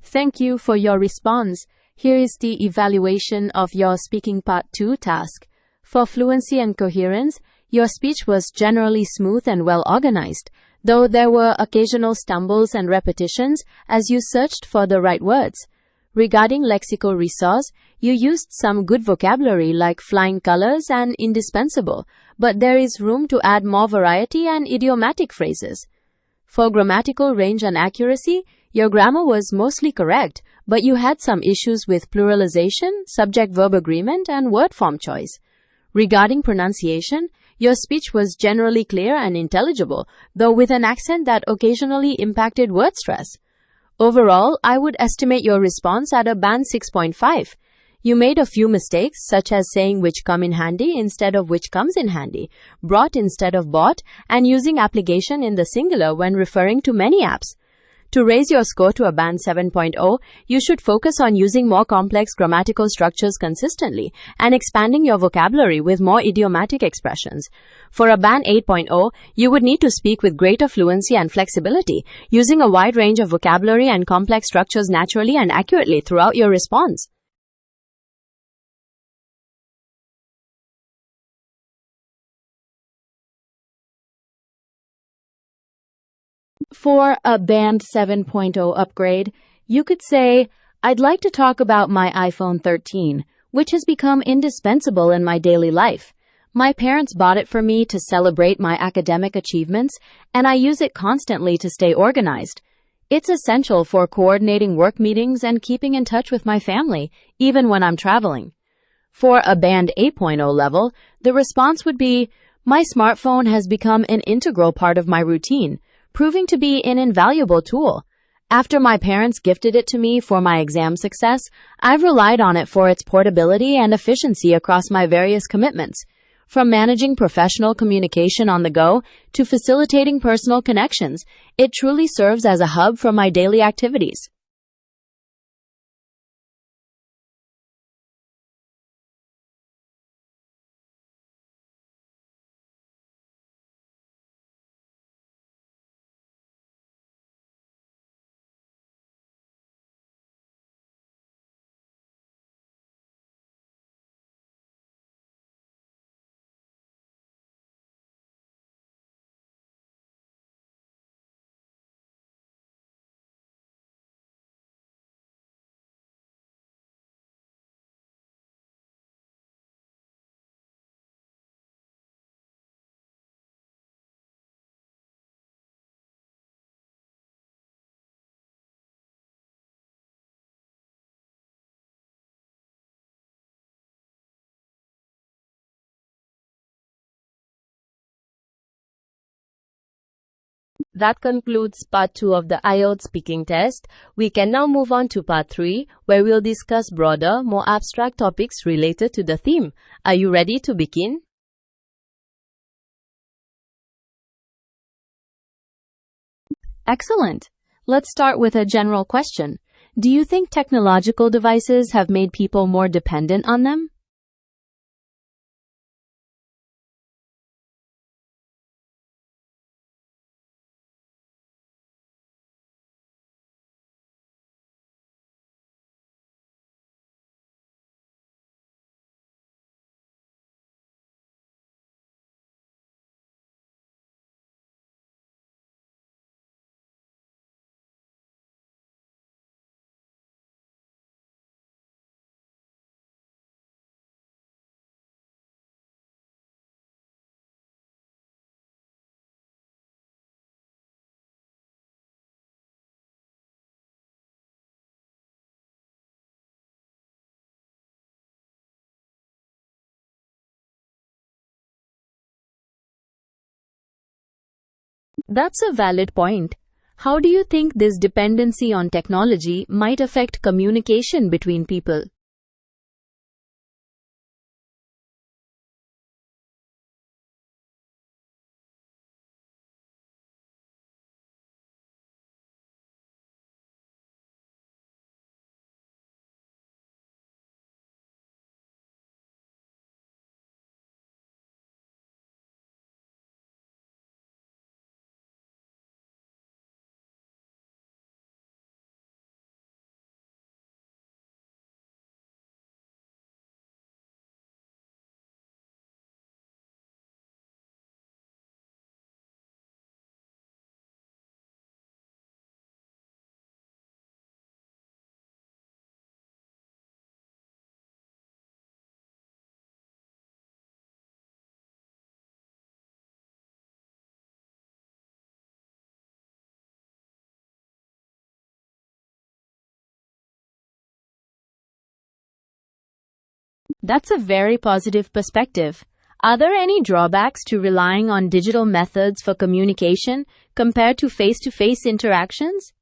Thank you for your response. Here is the evaluation of your speaking part 2 task. For fluency and coherence, your speech was generally smooth and well organized, though there were occasional stumbles and repetitions as you searched for the right words. Regarding lexical resource, you used some good vocabulary like flying colors and indispensable, but there is room to add more variety and idiomatic phrases. For grammatical range and accuracy, your grammar was mostly correct, but you had some issues with pluralization, subject-verb agreement, and word form choice. Regarding pronunciation, your speech was generally clear and intelligible, though with an accent that occasionally impacted word stress. Overall, I would estimate your response at a band 6.5. You made a few mistakes, such as saying which come in handy instead of which comes in handy, brought instead of bought, and using application in the singular when referring to many apps. To raise your score to a band 7.0, you should focus on using more complex grammatical structures consistently and expanding your vocabulary with more idiomatic expressions. For a band 8.0, you would need to speak with greater fluency and flexibility, using a wide range of vocabulary and complex structures naturally and accurately throughout your response. For a Band 7.0 upgrade, you could say, I'd like to talk about my iPhone 13, which has become indispensable in my daily life. My parents bought it for me to celebrate my academic achievements, and I use it constantly to stay organized. It's essential for coordinating work meetings and keeping in touch with my family, even when I'm traveling. For a Band 8.0 level, the response would be, my smartphone has become an integral part of my routine, proving to be an invaluable tool. After my parents gifted it to me for my exam success, I've relied on it for its portability and efficiency across my various commitments. From managing professional communication on the go to facilitating personal connections, it truly serves as a hub for my daily activities. That concludes part 2 of the IELTS speaking test. We can now move on to part 3, where we'll discuss broader, more abstract topics related to the theme. Are you ready to begin? Excellent. Let's start with a general question. Do you think technological devices have made people more dependent on them? That's a valid point. How do you think this dependency on technology might affect communication between people? That's a very positive perspective. Are there any drawbacks to relying on digital methods for communication compared to face-to-face interactions?